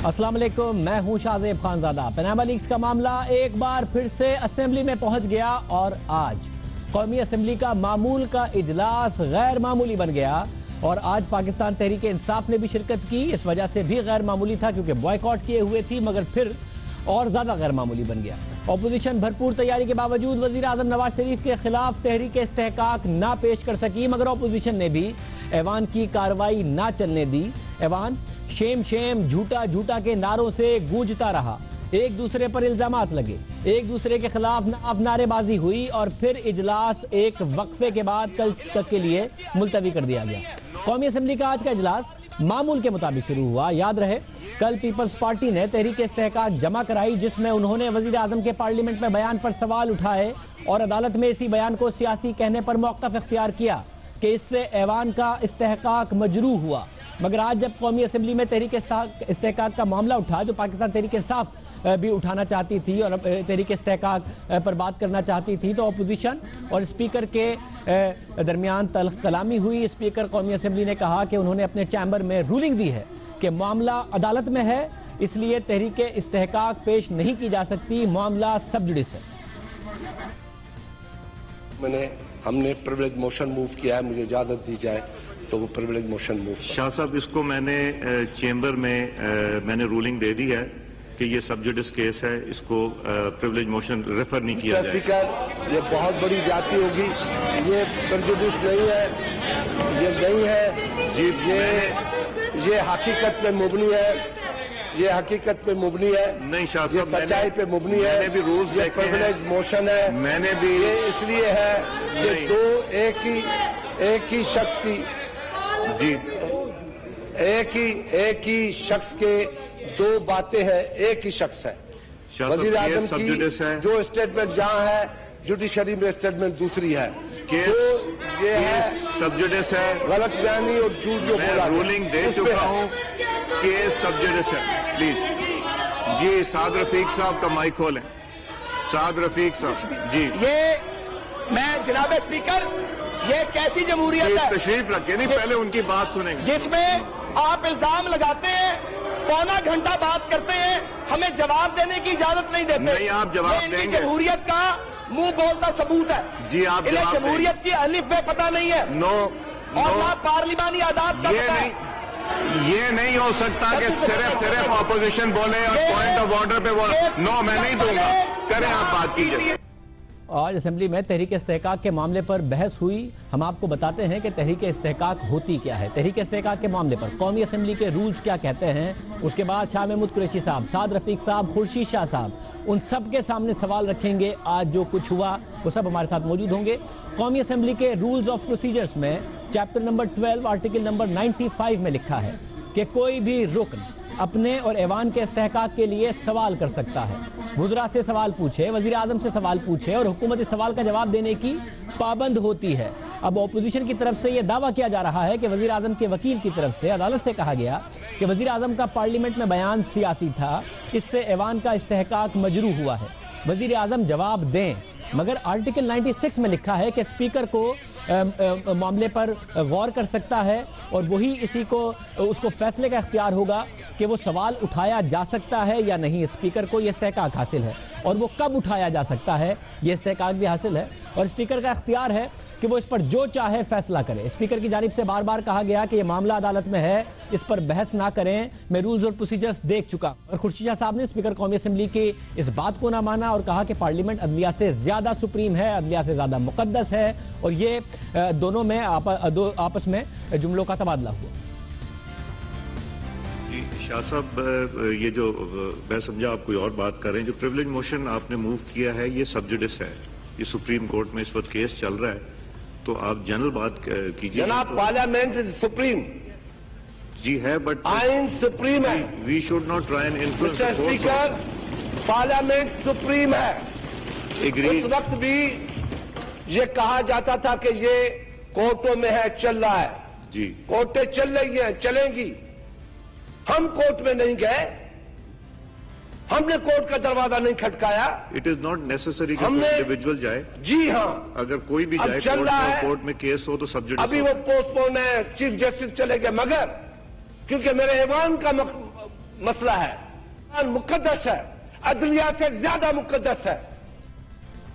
अस्सलाम वालेकुम, मैं हूं शाहजेब खानजादा। पनामा लीक्स का मामला एक बार फिर से असेंबली में पहुंच गया और आज कौमी असेंबली का मामूल का इजलास गैर मामूली बन गया और आज पाकिस्तान तहरीक इंसाफ ने भी शिरकत की। इस वजह से भी गैर मामूली था क्योंकि बॉयकॉट किए हुए थी, मगर फिर और ज्यादा गैर मामूली बन गया। अपोजिशन भरपूर तैयारी के बावजूद वजीर आजम नवाज शरीफ के खिलाफ तहरीक इस्तेहकाक ना पेश कर सकी, मगर अपोजिशन ने भी ऐवान की कार्रवाई ना चलने दी। ऐवान शेम शेम झूठा झूठा के नारों से गूंजता रहा, एक दूसरे पर इल्जामात लगे, एक दूसरे के खिलाफ नारेबाजी हुई और फिर इजलास एक वक्फे के बाद कल तक के लिए मुलतवी कर दिया गया। कौमी असेंबली का आज का इजलास मामूल के मुताबिक शुरू हुआ। याद रहे, कल पीपल्स पार्टी ने तहरीक इस्तेहकाक जमा कराई जिसमें उन्होंने वजीर आजम के पार्लियामेंट में बयान पर सवाल उठाए और अदालत में इसी बयान को सियासी कहने पर मौक़िफ़ इख्तियार किया कि इससे ऐवान का इस्तेहकाक मजरूह हुआ। मगर आज जब कौमी असेंबली में तहरीक इस्तेहकाक का मामला उठा, जो पाकिस्तान तहरीक इंसाफ भी उठाना चाहती थी और तहरीक इस्तेहकाक पर बात करना चाहती थी, तो अपोजिशन और स्पीकर के दरमियान तल्ख कलामी हुई। स्पीकर कौमी असेंबली ने कहा कि उन्होंने अपने चैम्बर में रूलिंग दी है कि मामला अदालत में है, इसलिए तहरीक इस्तेहकाक पेश नहीं की जा सकती, मामला सब जुडिस है। हमने प्रिविलेज मोशन मूव किया है, मुझे इजाजत दी जाए तो वो प्रिविलेज मोशन मूव। शाह साहब, इसको मैंने चेंबर में मैंने रूलिंग दे दी है कि ये सब जुडिस केस है, इसको प्रिविलेज मोशन रेफर नहीं किया जाए। स्पीकर, ये बहुत बड़ी जाति होगी, ये प्रेजुडिस नहीं है, ये नहीं है जी, ये हकीकत पे मुबनी है, ये हकीकत पे मुबनी है। नहीं शाह साहब, सच्चाई पे मुबनी है। मैंने भी रूल्स देखे हैं, प्रिविलेज मोशन है, मैंने भी ये इसलिए है कि दो एक ही शख्स की जी एक ही शख्स के दो बातें हैं, एक ही शख्स है। वजीर आजम की जो स्टेटमेंट जहां है, जुडिशरी में स्टेटमेंट दूसरी है। केस तो ये है सब जुडिस है, गलत बयानी और झूठ जो बोला, रूलिंग दे चुका हूं, केस सब जुडिस है। प्लीज जी, साद रफीक साहब का माइक खोलें। साद रफीक साहब जी। ये मैं जनाब स्पीकर, ये कैसी जमहूरियत है? तशरीफ रखें, नहीं पहले उनकी बात सुनेंगे। जिसमें आप इल्जाम लगाते हैं, पौना घंटा बात करते हैं, हमें जवाब देने की इजाजत नहीं देते। नहीं, आप जवाब देंगे। जमहूरियत का मुंह बोलता सबूत है जी, आप इन्हें जमहूरियत की अलिफ बे पता नहीं है। और ना पार्लिमानी आदाब का पता है। ये नहीं हो सकता कि सिर्फ ऑपोजिशन बोले और पॉइंट ऑफ ऑर्डर पे बोले। नो, मैं नहीं दूंगा, करें आप बात कीजिए। आज असेंबली में तहरीक इस्तेहकाक के मामले पर बहस हुई। हम आपको बताते हैं कि तहरीक इस्तेहकाक होती क्या है। तहरीक इस्तेहकाक के मामले पर कौमी असेंबली के रूल्स क्या कहते हैं, उसके बाद शाह महमूद कुरैशी साहब, साद रफीक साहब, खुर्शीद शाह साहब, उन सब के सामने सवाल रखेंगे। आज जो कुछ हुआ वो सब हमारे साथ मौजूद होंगे। कौमी असेंबली के रूल्स ऑफ प्रोसीजर्स में चैप्टर नंबर 12 आर्टिकल नंबर 95 में लिखा है कि कोई भी रुकन अपने और ऐवान के इस्तेहकाक के लिए सवाल कर सकता है, वुज़रा से सवाल पूछे, वज़ीर आज़म से सवाल पूछे और हुकूमत इस सवाल का जवाब देने की पाबंद होती है। अब अपोजिशन की तरफ से यह दावा किया जा रहा है कि वज़ीर आज़म के वकील की तरफ से अदालत से कहा गया कि वज़ीर आज़म का पार्लियामेंट में बयान सियासी था, इससे ऐवान का इस्तेहकाक मजरूह हुआ है, वज़ीर आज़म जवाब दें। मगर आर्टिकल 96 में लिखा है कि स्पीकर को मामले पर गौर कर सकता है और वही उसको फैसले का इख्तियार होगा कि वो सवाल उठाया जा सकता है या नहीं। स्पीकर को ये इस्तेहकाक हासिल है और वो कब उठाया जा सकता है ये इस्तेहकाक भी हासिल है और स्पीकर का इख्तियार है कि वो इस पर जो चाहे फैसला करे। स्पीकर की जानिब से बार बार कहा गया कि ये मामला अदालत में है, इस पर बहस ना करें, मैं रूल्स और प्रोसीजर्स देख चुका। और खुर्शीद शाह साहब ने स्पीकर कौमी असेंबली की इस बात को ना माना और कहा कि पार्लियामेंट अदलिया से ज्यादा सुप्रीम है, अदलिया से ज्यादा मुकद्दस है और ये दोनों में आपस में जुमलों का तबादला हुआ। शाह साहब, ये जो मैं समझा आप कोई और बात कर रहे हैं, जो प्रिविलेज मोशन आपने मूव किया है ये सब जुडिस है, ये सुप्रीम कोर्ट में इस वक्त केस चल रहा है, तो आप जनरल बात कीजिए। जनाब, पार्लियामेंट इज सुप्रीम जी है, बट आइन सुप्रीम है। We should not try and influence the court. Speaker, parliament supreme है। एग्री। उस वक्त भी ये कहा जाता था कि ये कोर्टों में है, चल रहा है जी, कोर्टें चल रही हैं, चलेंगी। हम कोर्ट में नहीं गए, हमने कोर्ट का दरवाजा नहीं खटकाया। इट इज नॉट नेसेसरी कि हमने इंडिविजुअल जाए। जी हाँ, अगर कोई भी जाए चल रहा है, कोर्ट में केस हो तो सब जुडिस अभी वो पोस्टपोन है, चीफ जस्टिस चले गए, मगर क्योंकि मेरे ऐवान का मसला है, मुकद्दस है, अदलिया से ज्यादा मुकद्दस है।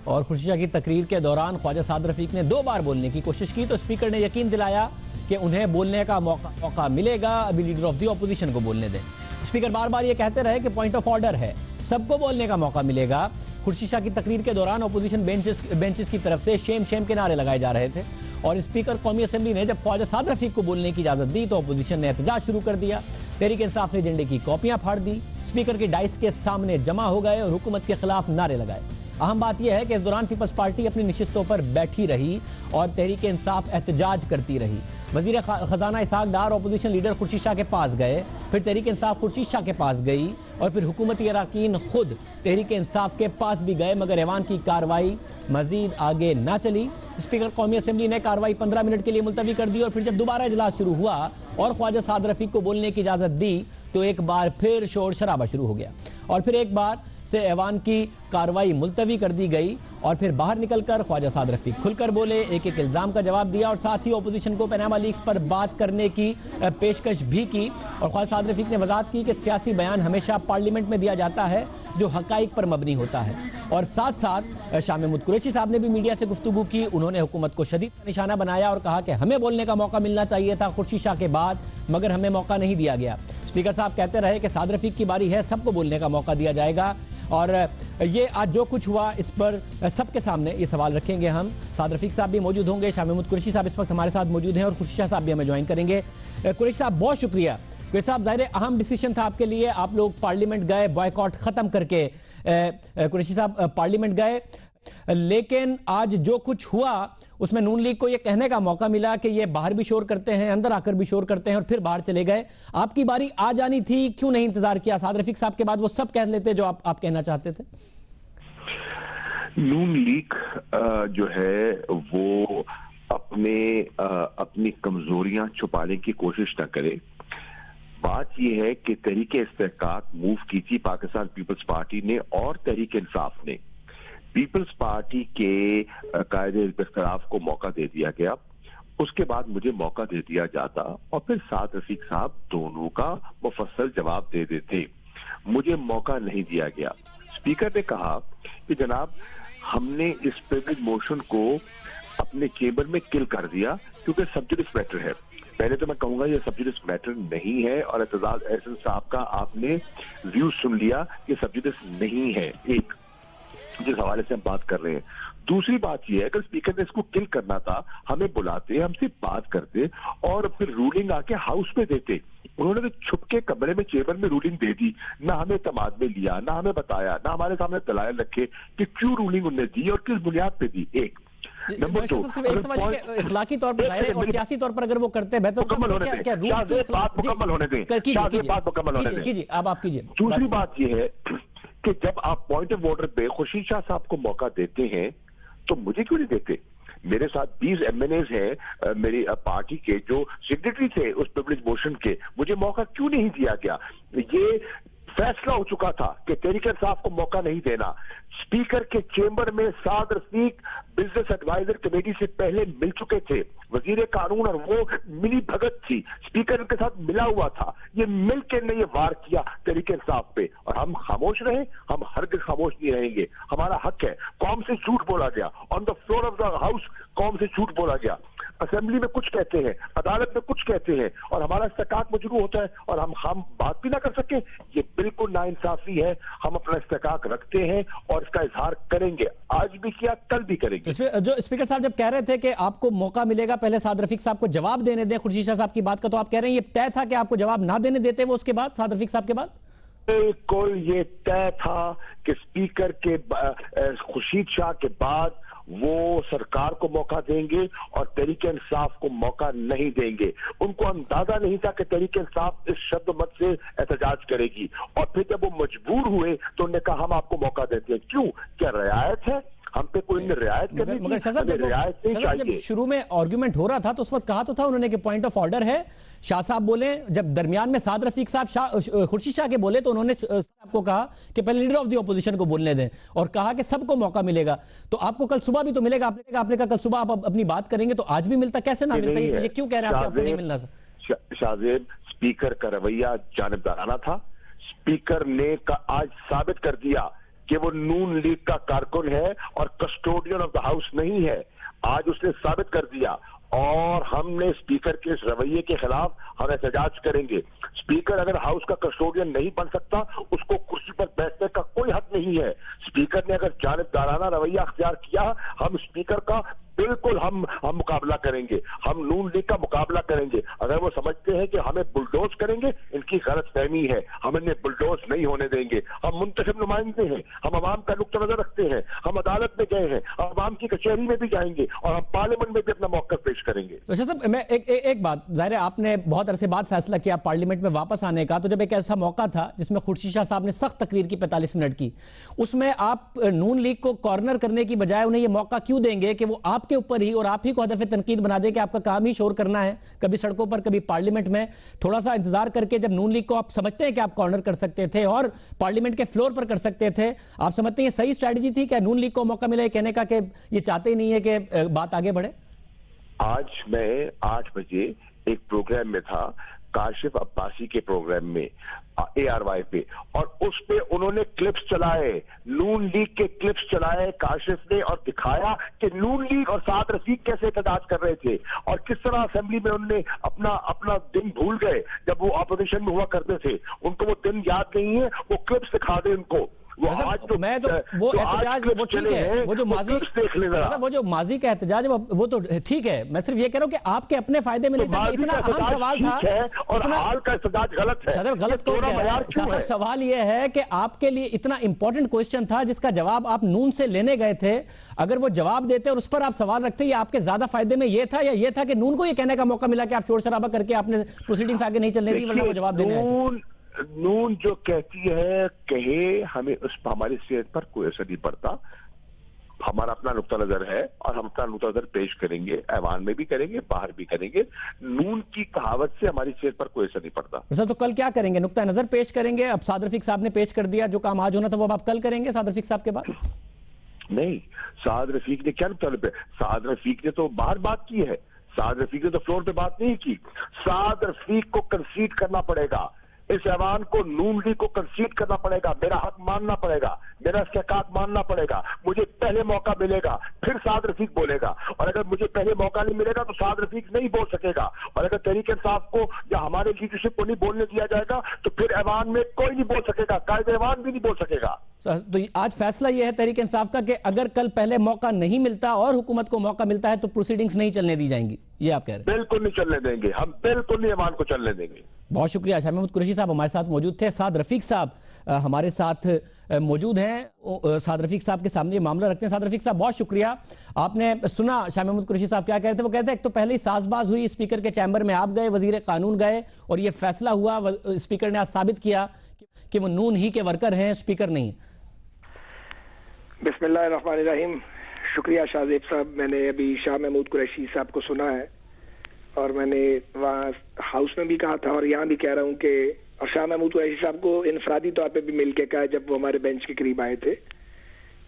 और खुर्शीद शाह की तकरीर के दौरान ख्वाजा साद रफीक ने 2 बार बोलने की कोशिश की तो स्पीकर ने यकीन दिलाया कि उन्हें बोलने का मौका मिलेगा, अभी लीडर ऑफ द ऑपोजिशन को बोलने दें। स्पीकर बार बार ये कहते रहे कि पॉइंट ऑफ ऑर्डर है, सबको बोलने का मौका मिलेगा। खुर्शीद शाह की तकरीर के दौरान ऑपोजिशन बेंचेस की तरफ से शेम शेम के नारे लगाए जा रहे थे और स्पीकर कौमी असेंबली ने जब ख्वाजा साद रफीक को बोलने की इजाजत दी तो ऑपोजिशन ने एहतजाज शुरू कर दिया। तहरीक इंसाफ ने झंडे की कॉपियां फाड़ दी, स्पीकर के डाइस के सामने जमा हो गए और हुकूमत के खिलाफ नारे लगाए। अहम बात यह है कि इस दौरान पीपल्स पार्टी अपनी नशिस्तों पर बैठी रही और तहरीक इंसाफ एहतजाज करती रही। वजीर खजाना इसहाक डार ऑपोजिशन लीडर खुर्शीद शाह के पास गए, फिर तहरीक इंसाफ खुर्शीद शाह के पास गई और फिर हुकूमती अरकान खुद तहरीक इंसाफ के पास भी गए, मगर ऐवान की कार्रवाई मजीद आगे ना चली। स्पीकर कौमी असेंबली ने कार्रवाई 15 मिनट के लिए मुलतवी कर दी और फिर जब दोबारा इजलास शुरू हुआ और ख्वाजा साद रफीक को बोलने की इजाजत दी तो एक बार फिर शोर शराबा शुरू हो गया और फिर एक बार से ऐवान की कार्रवाई मुलतवी कर दी गई और फिर बाहर निकलकर ख्वाजा साद रफीक खुलकर बोले, एक एक इल्जाम का जवाब दिया और साथ ही ओपोजिशन को पनामा लीक्स पर बात करने की पेशकश भी की। और ख्वाजा साद रफीक ने वजाहत की कि सियासी बयान हमेशा पार्लियामेंट में दिया जाता है जो हकाइक पर मबनी होता है। और साथ साथ शाह महमूद कुरैशी साहब ने भी मीडिया से गुफ्तगू की, उन्होंने हुकूमत को शदीद निशाना बनाया और कहा कि हमें बोलने का मौका मिलना चाहिए था खुर्शीद शाह के बाद, मगर हमें मौका नहीं दिया गया। स्पीकर साहब कहते रहे कि साद रफीक की बारी है, सबको बोलने का मौका दिया जाएगा। और ये आज जो कुछ हुआ इस पर सबके सामने ये सवाल रखेंगे हम। साद रफीक साहब भी मौजूद होंगे, शाह महमूद कुरैशी साहब इस वक्त हमारे साथ मौजूद हैं और खुर्शीद शाह साहब भी हमें ज्वाइन करेंगे। कुरैशी साहब बहुत शुक्रिया। कुरैशी साहब ज़ाहिर अहम डिसीजन था आपके लिए, आप लोग पार्लियामेंट गए, बॉयकॉट ख़त्म करके कुरैशी साहब पार्लियामेंट गए, लेकिन आज जो कुछ हुआ उसमें नून लीग को यह कहने का मौका मिला कि ये बाहर भी शोर करते हैं, अंदर आकर भी शोर करते हैं और फिर बाहर चले गए। आपकी बारी आ जानी थी, क्यों नहीं इंतजार किया? साद रफीक साहब के बाद वो सब कह लेते जो आप कहना चाहते थे। नून लीग जो है वो अपनी कमजोरियां छुपाने की कोशिश न करे। बात यह है कि तहरीक इस्तेहकाक मूव की थी पाकिस्तान पीपल्स पार्टी ने और तहरीक इंसाफ ने। पीपल्स पार्टी के कायदे इख्तिलाफ को मौका दे दिया गया, उसके बाद मुझे मौका दे दिया जाता और फिर साद रफीक साहब दोनों का मुफस्सल जवाब दे देते। मुझे मौका नहीं दिया गया। स्पीकर ने कहा कि जनाब हमने इस प्रिविलेज मोशन को अपने चेंबर में किल कर दिया क्योंकि सब्जुडिस मैटर है। पहले तो मैं कहूंगा ये सब्जुडिस मैटर नहीं है और एतजाज एहसन साहब का आपने व्यू सुन लिया कि सब्जुडिस नहीं है, एक जिस हवाले से हम बात कर रहे हैं। दूसरी बात यह है कि स्पीकर ने इसको किल करना था, हमें बुलाते, हमसे बात करते और फिर रूलिंग आके हाउस में देते। उन्होंने तो छुप के कमरे में चेंबर में रूलिंग दे दी, ना हमें तमाद में लिया, ना हमें बताया, ना हमारे सामने दलाइल रखे कि क्यों रूलिंग उन्होंने दी और किस बुनियाद पे दी। एक नंबर 2, इखलाकी तौर पर और सियासी तौर पर अगर वो करते हैं बेहतर मुकम्मल होने दें, बात मुकम्मल होने दें, बात मुकम्मल होने दें। कीजिए, अब आप कीजिए। दूसरी बात यह है कि जब आप पॉइंट ऑफ ऑर्डर पे खुर्शीद शाह साहब को मौका देते हैं तो मुझे क्यों नहीं देते? मेरे साथ 20 MNAs हैं मेरी पार्टी के जो सेक्रेटरी थे उस प्रिविलेज मोशन के, मुझे मौका क्यों नहीं दिया गया? ये फैसला हो चुका था कि तहरीक इंसाफ को मौका नहीं देना। स्पीकर के चेंबर में Saad Rafique business adviser committee से पहले मिल चुके थे, वजीर कानून और वो मिली भगत थी, स्पीकर के साथ मिला हुआ था। ये मिल के ने ये वार किया तहरीक इंसाफ पे और हम खामोश रहे? हम हरगिज़ खामोश नहीं रहेंगे, हमारा हक है। कौम से झूठ बोला गया, on the floor of the house कौम से झूठ बोला गया, असेंबली में कुछ कहते हैं, अदालत में कुछ कहते हैं और हमारा इस्तेकाक मजरू होता है और हम बात भी ना कर सके। ये बिल्कुल नाइंसाफी है। हम अपना इस्तेकाक रखते हैं और इसका इजहार करेंगे, आज भी किया, कल भी करेंगे। जो स्पीकर साहब जब कह रहे थे कि आपको मौका मिलेगा, पहले साद रफीक साहब को जवाब देने दें खुर्शीद शाह साहब की बात का, तो आप कह रहे हैं ये तय था कि आपको जवाब ना देने देते वो उसके बाद साद रफीक साहब के बाद? बिल्कुल ये तय था कि स्पीकर के खुर्शीद शाह के बाद वो सरकार को मौका देंगे और तहरीक इंसाफ को मौका नहीं देंगे। उनको अंदाजा नहीं था कि तहरीक इंसाफ इस शब्द मत से एहतजाज करेगी और फिर जब वो मजबूर हुए तो उन्होंने कहा हम आपको मौका देते हैं। क्यों? क्या रियायत है हम पे? कोई रियायत करनी थी? मगर रियायत नहीं चाहिए। जब शुरू में आर्गुमेंट हो रहा था तो उस वक्त कहा तो था उन्होंने कि पॉइंट ऑफ ऑर्डर है, शाह साहब बोले। जब दरमियान में साद रफीक साहब खुर्शीद शाह के बोले तो उन्होंने आपको कहा कि पहले लीडर ऑफ द ऑपोजिशन को बोलने दें और कहा कि सबको मौका मिलेगा। तो आपको कल सुबह भी तो मिलेगा, आपने कहा कल सुबह आप अपनी बात करेंगे, तो आज भी मिलता, कैसे ना मिलता? ये क्यों कह रहे हैं आपको नहीं मिलना था? शाहजेब, स्पीकर का रवैया जानिबदाराना था। स्पीकर ने आज साबित कर दिया कि वो नून लीग का कारकुन है और कस्टोडियन ऑफ द हाउस नहीं है। आज उसने साबित कर दिया और हमने स्पीकर के इस रवैये के खिलाफ हम एहतजाज करेंगे। स्पीकर अगर हाउस का कस्टोडियन नहीं बन सकता, उसको कुर्सी पर बैठने का कोई हक नहीं है। स्पीकर ने अगर जानिबदाराना रवैया अख्तियार किया, हम स्पीकर का बिल्कुल हम मुकाबला करेंगे, हम नून लीग का मुकाबला करेंगे। अगर वो समझते हैं कि हमें बुलडोज करेंगे, इनकी गलतफहमी है। हम इन्हें बुलडोज नहीं होने देंगे। हम मुंतखब नुमाइंदे हैं, हम अवाम का नुक्ता नजर रखते हैं, हम अदालत में गए हैं, अवाम की कचहरी में भी जाएंगे और हम पार्लियामेंट में भी अपना मौक़िफ़ पेश करेंगे। तो साहब मैं एक बात, जाहिर है आपने बहुत अरसे बाद फैसला किया पार्लियामेंट में वापस आने का, तो जब एक ऐसा मौका था जिसमें खुर्शीद शाह साहब ने सख्त तकरीर की 45 मिनट की, उसमें आप नून लीग को कॉर्नर करने की बजाय उन्हें यह मौका क्यों देंगे कि वो आपके ऊपर ही और आप ही को हदफ तनकीद बना दे कि आपका काम ही शोर करना है, कभी सड़कों पर कभी पार्लियामेंट में? थोड़ा सा इंतजार करके जब नून लीग को आप समझते हैं कि आप कॉर्नर कर सकते थे और पार्लियामेंट के फ्लोर पर कर सकते थे, आप समझते हैं सही स्ट्रैटेजी थी क्या नून लीग को मौका मिला कहने का कि ये चाहते ही नहीं है कि बात आगे बढ़े? आज मैं 8 बजे एक प्रोग्राम में था, काशिफ अब्बासी के प्रोग्राम में ARY पे, और उस पे उन्होंने क्लिप्स चलाए, नून लीग के क्लिप्स चलाए काशिफ ने, और दिखाया कि नून लीग और साद रफीक कैसे एहतजाज कर रहे थे और किस तरह असेंबली में उन्होंने अपना दिन भूल गए जब वो ऑपोजिशन में हुआ करते थे। उनको वो दिन याद नहीं है, वो क्लिप्स दिखा दे उनको। वो आज तो मैं तो वो एहतजाज वो ठीक है, वो जो माजी वो जो माजी का एहतजाज वो तो ठीक है। मैं सिर्फ ये कह रहा हूं कि आपके अपने फायदे में नहीं था, इतना अहम सवाल था और हाल का एहतजाज गलत है। गलत कौन कह रहा है? सवाल ये है कि आपके लिए इतना इंपॉर्टेंट क्वेश्चन था जिसका जवाब आप नून से लेने गए थे, अगर वो जवाब देते और उस पर आप सवाल रखते, ये आपके ज्यादा फायदे में ये था या ये था कि नून को ये कहने का मौका मिला कि आप शोर शराबा करके आपने प्रोसीडिंग्स आगे नहीं चलने दी वरना वो जवाब देने आए थे? नून जो कहती है कहे, हमें उस पर हमारी सेहत पर कोई असर नहीं पड़ता। हमारा अपना नुक्ता नजर है और हम अपना नुक्ता नजर पेश करेंगे, ऐवान में भी करेंगे, बाहर भी करेंगे। नून की कहावत से हमारी सेहत पर कोई असर नहीं पड़ता। सर तो कल क्या करेंगे? नुक्ता नजर पेश करेंगे? अब साद रफीक साहब ने पेश कर दिया, जो काम आज होना था वो अब आप कल करेंगे साद रफीक साहब के बाद? नहीं, साद रफीक ने क्या नुक्ता पे, साद रफीक ने तो बाहर बात की है, साद रफीक ने तो फ्लोर पे बात नहीं की। साद रफीक को कंसीड करना पड़ेगा, इस ऐवान को नून लीग को कंसीड करना पड़ेगा, मेरा हक मानना पड़ेगा, मेरा इस्तेहकाक मानना पड़ेगा। मुझे पहले मौका मिलेगा, फिर साद रफीक बोलेगा, और अगर मुझे पहले मौका नहीं मिलेगा तो साद रफीक नहीं बोल सकेगा। और अगर तहरीक इंसाफ को या हमारे लीडरशिप को नहीं बोलने दिया जाएगा तो फिर ऐवान में कोई नहीं बोल सकेगा, कायदे ऐवान भी नहीं बोल सकेगा। तो आज फैसला यह है तहरीक इंसाफ का कि अगर कल पहले मौका नहीं मिलता और हुकूमत को मौका मिलता है तो प्रोसीडिंग्स नहीं चलने दी जाएंगी, ये आप कह रहे हैं? बिल्कुल नहीं चलने देंगे, हम बिल्कुल नहीं ऐवान को चलने देंगे। बहुत शुक्रिया। शाह महमूद कुरैशी साहब हमारे साथ मौजूद थे। साद रफीक साहब हमारे साथ मौजूद हैं, साद रफीक साहब के सामने मामला रखते हैं। साद रफीक साहब बहुत शुक्रिया। आपने सुना शाह महमूद कुरैशी साहब क्या कहते थे? वो कहते हैं एक तो पहले ही साजबाज हुई, स्पीकर के चैम्बर में आप गए, वजीर कानून गए और ये फैसला हुआ, स्पीकर ने आज साबित किया कि वो नून ही के वर्कर हैं, स्पीकर नहीं। बिस्मिल्लाहिर्रहमानिर्रहीम। शुक्रिया शाहजेब साहब। मैंने अभी शाह महमूद कुरैशी साहब को सुना है और मैंने वहाँ हाउस में भी कहा था और यहाँ भी कह रहा हूँ कि, और शाह महमूद कुरैशी साहब को इनफरादी तौर पे भी मिल के कहा जब वो हमारे बेंच के करीब आए थे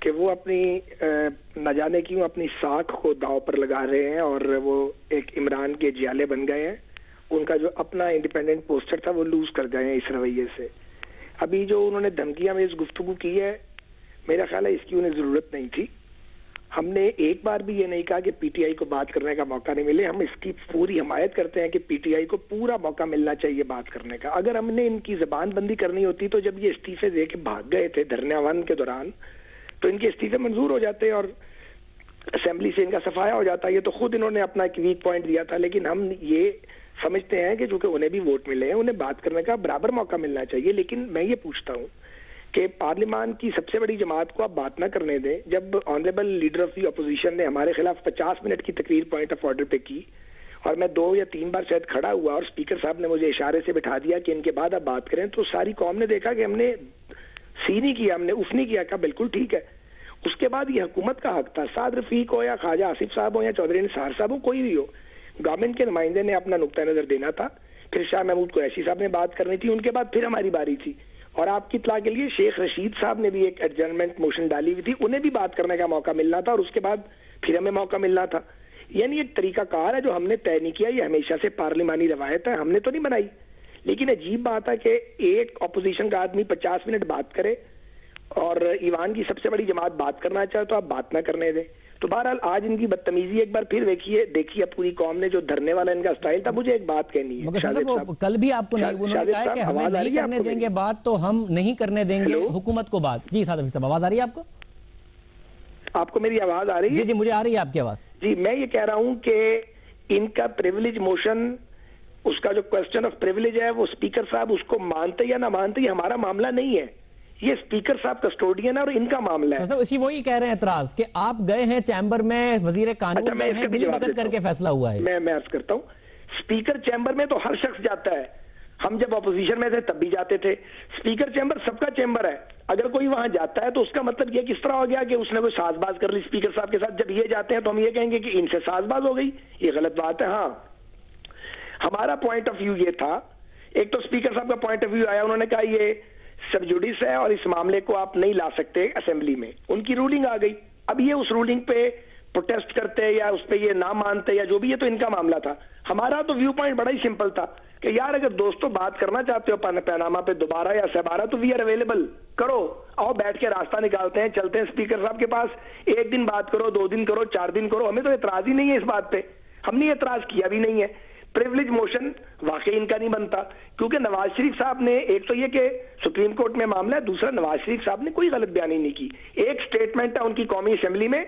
कि वो अपनी न जाने क्यों अपनी साख को दाव पर लगा रहे हैं और वो एक इमरान के जियाले बन गए हैं। उनका जो अपना इंडिपेंडेंट पोस्टर था वो लूज कर गए हैं इस रवैये से। अभी जो उन्होंने धमकियां में इस गुफ्तगू की है, मेरा ख्याल है इसकी उन्हें जरूरत नहीं थी। हमने एक बार भी ये नहीं कहा कि पीटीआई को बात करने का मौका नहीं मिले। हम इसकी पूरी हिमायत करते हैं कि पीटीआई को पूरा मौका मिलना चाहिए बात करने का। अगर हमने इनकी जबान बंदी करनी होती तो जब ये इस्तीफे दे के भाग गए थे धरना के दौरान तो इनके इस्तीफे मंजूर हो जाते और असेंबली से इनका सफाया हो जाता। ये तो खुद इन्होंने अपना एक वीक पॉइंट दिया था, लेकिन हम ये समझते हैं कि चूंकि उन्हें भी वोट मिले हैं, उन्हें बात करने का बराबर मौका मिलना चाहिए। लेकिन मैं ये पूछता हूँ कि पार्लियामान की सबसे बड़ी जमात को आप बात ना करने दें। जब honourable leader of the opposition ने हमारे खिलाफ 50 मिनट की तकरीर पॉइंट ऑफ ऑर्डर पे की और मैं 2 या 3 बार शायद खड़ा हुआ और स्पीकर साहब ने मुझे इशारे से बिठा दिया कि इनके बाद आप बात करें, तो सारी कौम ने देखा कि हमने सी नहीं किया, हमने उफ नहीं किया। कहा बिल्कुल ठीक है। उसके बाद ये हुकूमत का हक था, साद रफीक हो या ख्वाजा आसिफ साहब हो या चौधरी निसार साहब हो, कोई भी हो, गवर्नमेंट के नुमाइंदे ने अपना नुक्ता नजर देना था। फिर शाह महमूद कुरैशी साहब ने बात करनी थी, उनके बाद फिर हमारी बारी थी। और आपकी इत्तला के लिए शेख रशीद साहब ने भी एक एडजर्नमेंट मोशन डाली हुई थी, उन्हें भी बात करने का मौका मिलना था और उसके बाद फिर हमें मौका मिलना था। यानी एक तरीकाकार है जो हमने तय नहीं किया, ये हमेशा से पार्लिमानी रवायत है, हमने तो नहीं बनाई। लेकिन अजीब बात है कि एक ऑपोजिशन का आदमी 50 मिनट बात करे और ईवान की सबसे बड़ी जमात बात करना चाहे तो आप बात ना करने दें। तो बहरहाल आज इनकी बदतमीजी एक बार फिर देखिए पूरी कौम ने जो धरने वाला इनका स्टाइल था। मुझे एक बात कहनी है, मगर साहब वो कल भी आपको नहीं, उन्होंने कहा कि हमें नहीं करने देंगे बात, तो हम नहीं करने देंगे हुकूमत को बात। जी साहब आवाज आ रही है आपको? आपको मेरी आवाज आ रही है? जी जी मुझे आ रही है आपकी आवाज। जी मैं ये कह रहा हूं कि इनका प्रिविलेज मोशन, उसका जो क्वेश्चन ऑफ प्रिविलेज है वो स्पीकर साहब उसको मानते या ना मानते, ये हमारा मामला नहीं है, ये स्पीकर साहब कस्टोडियन है और इनका मामला है। इसी वही कह रहे हैं एतराज कि आप गए हैं चैम्बर में, वजीर कानून मिलकर करके फैसला हुआ है। मैं अर्ज करता हूं, स्पीकर चैम्बर में तो हर शख्स जाता है, हम जब अपोजिशन में थे तब भी जाते थे। स्पीकर चैम्बर सबका चैम्बर है, अगर कोई वहां जाता है तो उसका मतलब ये किस तरह हो गया कि उसने कोई साजबाज कर ली स्पीकर साहब के साथ। जब ये जाते हैं तो हम ये कहेंगे कि इनसे साजबाज हो गई, ये गलत बात है। हाँ, हमारा पॉइंट ऑफ व्यू ये था, एक तो स्पीकर साहब का पॉइंट ऑफ व्यू आया, उन्होंने कहा ये सब जुडिस है और इस मामले को आप नहीं ला सकते असेंबली में, उनकी रूलिंग आ गई। अब ये उस रूलिंग पे प्रोटेस्ट करते या उस पे ये ना मानते या जो भी, ये तो इनका मामला था। हमारा तो व्यू पॉइंट बड़ा ही सिंपल था कि यार अगर दोस्तों बात करना चाहते हो पैनामा पे दोबारा या सबारा तो वी आर अवेलेबल, करो, आओ बैठ के रास्ता निकालते हैं, चलते हैं स्पीकर साहब के पास, एक दिन बात करो, 2 दिन करो, 4 दिन करो, हमें तो एतराज ही नहीं है इस बात पे, हमने एतराज किया भी नहीं है। प्रिविलेज मोशन वाकई इनका नहीं बनता, क्योंकि नवाज शरीफ साहब ने, एक तो ये कि सुप्रीम कोर्ट में मामला है, दूसरा नवाज शरीफ साहब ने कोई गलत बयानी नहीं की। एक स्टेटमेंट है उनकी कौमी असेंबली में,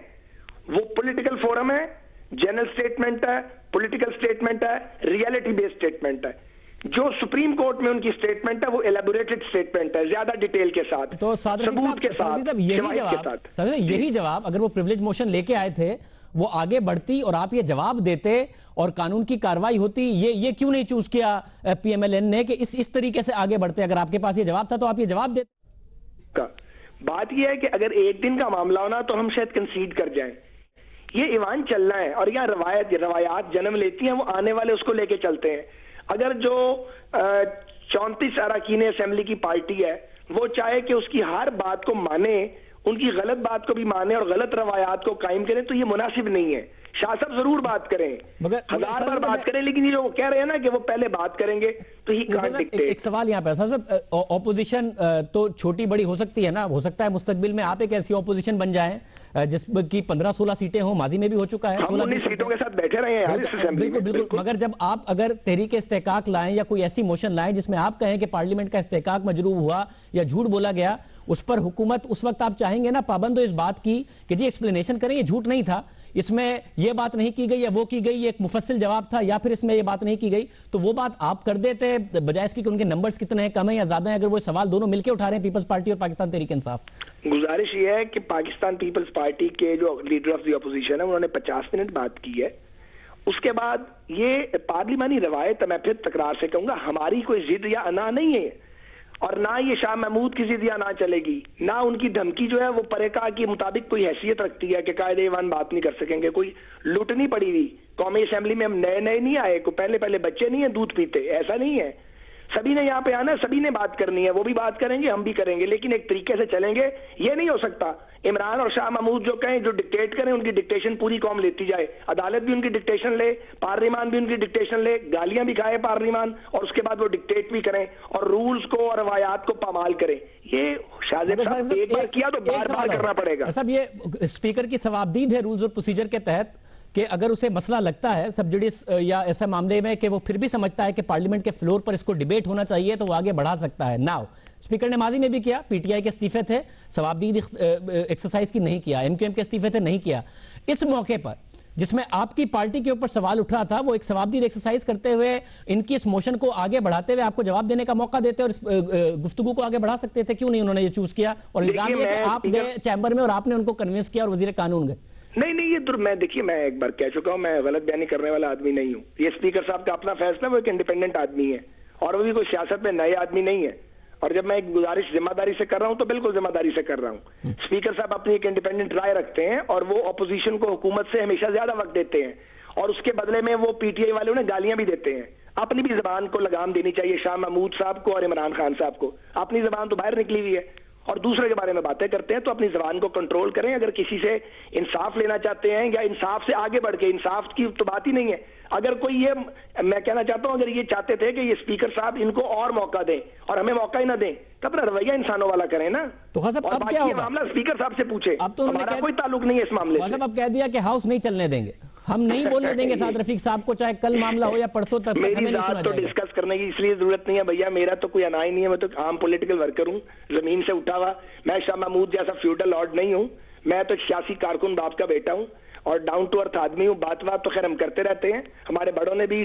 वो पॉलिटिकल फोरम है, जनरल स्टेटमेंट है, पॉलिटिकल स्टेटमेंट है, रियलिटी बेस्ड स्टेटमेंट है। जो सुप्रीम कोर्ट में उनकी स्टेटमेंट है वो एलेबोरेटेड स्टेटमेंट है, ज्यादा डिटेल के साथ, तो सबूत के साथ, यही जवाब अगर वो प्रिविलेज मोशन लेके आए थे वो आगे बढ़ती और आप ये जवाब देते और कानून की कार्रवाई होती, ये क्यों नहीं चूज किया पीएमएलएन ने कि इस तरीके से आगे बढ़ते? अगर आपके पास ये जवाब था तो आप ये जवाब देते। बात ये है कि अगर एक दिन का मामला होना तो हम शायद कंसीड कर जाएं, ये ईवान चलना है और यहाँ रवायात जन्म लेती हैं, वो आने वाले उसको लेके चलते हैं। अगर जो 34 अरकान असेंबली की पार्टी है वो चाहे कि उसकी हर बात को माने, उनकी गलत बात को भी माने और गलत रवायात को कायम करें, तो ये मुनासिब नहीं है। शाह साहब जरूर बात करें, हजार बार बात करें, लेकिन ये जो कह रहे हैं ना कि वो पहले बात करेंगे तो ही कांट डिक्टेट। एक सवाल यहाँ पे साहब, ऑपोजिशन तो छोटी बड़ी हो सकती है ना, हो सकता है मुस्तकबिल में आप एक ऐसी ऑपोजिशन बन जाएं जिसकी 15-16 सीटें हो, माजी में भी हो चुका है, 19 सीटों के साथ बैठे रहे हैं यार इस असेंबली में। बिल्कुल, मगर जब आप अगर तहरीक इस्तेहकाक लाएं या कोई ऐसी मोशन लाएं जिसमें आप कहें कि पार्लियामेंट का इस्तेहकाक मजरूब हुआ या झूठ बोला गया, उस पर हुकूमत उस वक्त आप चाहेंगे ना पाबंद हो इस बात की कि जी एक्सप्लेनेशन करें ये झूठ नहीं था, इसमें ये बात नहीं की गई या वो की गई, ये एक मुफस्सिल जवाब था, या फिर इसमें ये बात नहीं की गई, तो वो बात आप कर देते बजाय इसकी कि उनके नंबर्स कितने हैं, कम है या ज्यादा है, अगर वो सवाल दोनों मिलकर उठा रहे हैं पीपल्स पार्टी और पाकिस्तान तहरीक इंसाफ। गुजारिश ये है कि पाकिस्तान पीपल्स पार्टी के जो लीडर ऑफ द अपोजिशन है उन्होंने 50 मिनट बात की है, उसके बाद ये पार्लिमानी रवायत, मैं फिर तकरार से कहूंगा, हमारी कोई जिद या अना नहीं है और ना ये शाह महमूद की जिद या ना चलेगी, ना उनकी धमकी जो है वो परेका के मुताबिक कोई हैसियत रखती है कि कायदे ईवान बात नहीं कर सकेंगे। कोई लूट नहीं पड़ी हुई, कौमी असेंबली में हम नए नहीं आए, को पहले बच्चे नहीं है दूध पीते, ऐसा नहीं है। सभी ने यहाँ पे आना है, सभी ने बात करनी है, वो भी बात करेंगे, हम भी करेंगे, लेकिन एक तरीके से चलेंगे। ये नहीं हो सकता इमरान और शाह महमूद जो कहें, जो डिक्टेट करें, उनकी डिक्टेशन पूरी कौम लेती जाए, अदालत भी उनकी डिक्टेशन ले, पार्लियामान भी उनकी डिक्टेशन ले, गालियां भी खाए पार्लियामान, और उसके बाद वो डिक्टेट भी करें और रूल्स को और रवायात को पामाल करें। ये शाहजेब साहब एक बार किया तो बार-बार करना पड़ेगा। साहब ये स्पीकर की सवाबदीद है रूल्स और प्रोसीजर के तहत कि अगर उसे मसला लगता है सब जुडिस या ऐसे मामले में कि वो फिर भी समझता है कि पार्लियामेंट के फ्लोर पर इसको डिबेट होना चाहिए तो वो आगे बढ़ा सकता है। नाउ स्पीकर ने माजी में भी किया, पीटीआई के इस्तीफे थे, सवाबदीद एक्सरसाइज की नहीं किया, एमक्यूएम के इस्तीफे थे नहीं किया। इस मौके पर जिसमें आपकी पार्टी के ऊपर सवाल उठ रहा था, वो एक सवाबदीद एक्सरसाइज करते हुए इनकी इस मोशन को आगे बढ़ाते हुए आपको जवाब देने का मौका देते और इस गुफ्तगू को आगे बढ़ा सकते थे, क्यों नहीं उन्होंने ये चूज किया? और इल्जाम ये कि आप गए चैम्बर में और आपने उनको कन्विंस किया और वजीर कानून गए। नहीं, ये मैं देखिए, मैं एक बार कह चुका हूं, मैं गलत बयानी करने वाला आदमी नहीं हूं। ये स्पीकर साहब का अपना फैसला, वो एक इंडिपेंडेंट आदमी है और वो भी कोई सियासत में नए आदमी नहीं है। और जब मैं एक गुजारिश जिम्मेदारी से कर रहा हूं तो बिल्कुल जिम्मेदारी से कर रहा हूं। स्पीकर साहब अपनी एक इंडिपेंडेंट राय रखते हैं और वो अपोजिशन को हुकूमत से हमेशा ज्यादा वक्त देते हैं और उसके बदले में वो पीटीआई वाले उन्हें गालियां भी देते हैं। अपनी भी जबान को लगाम देनी चाहिए शाह महमूद साहब को और इमरान खान साहब को। अपनी जबान तो बाहर निकली हुई है, और दूसरे के बारे में बातें करते हैं, तो अपनी जबान को कंट्रोल करें। अगर किसी से इंसाफ लेना चाहते हैं या इंसाफ से आगे बढ़ के, इंसाफ की तो बात ही नहीं है, अगर कोई ये, मैं कहना चाहता हूं, अगर ये चाहते थे कि ये स्पीकर साहब इनको और मौका दें और हमें मौका ही ना दें, तो अपना रवैया इंसानों वाला करें ना। तो ख्वाजा साहब, और अब बाकी क्या ये होगा? मामला स्पीकर साहब से पूछे, अब तो हमारा कोई ताल्लुक नहीं है इस मामले ख्वाजा से। साहब अब कह दिया कि हाउस नहीं चलने देंगे, हम नहीं बोलने देंगे साद रफीक साहब को, चाहे कल मामला हो या परसों तक हमें मेरी नहीं सुना बात तो जाएगा। डिस्कस करने की इसलिए जरूरत नहीं है भैया, मेरा तो कोई अनाई नहीं है, मैं तो आम पॉलिटिकल वर्कर हूँ, जमीन से उठा हुआ। मैं शाह महमूद जैसा फ्यूडल लॉर्ड नहीं हूँ, मैं तो सियासी कारकुन बाप का बेटा हूँ और डाउन टू अर्थ आदमी हूँ। बात तो खैर हम करते रहते हैं, हमारे बड़ों ने भी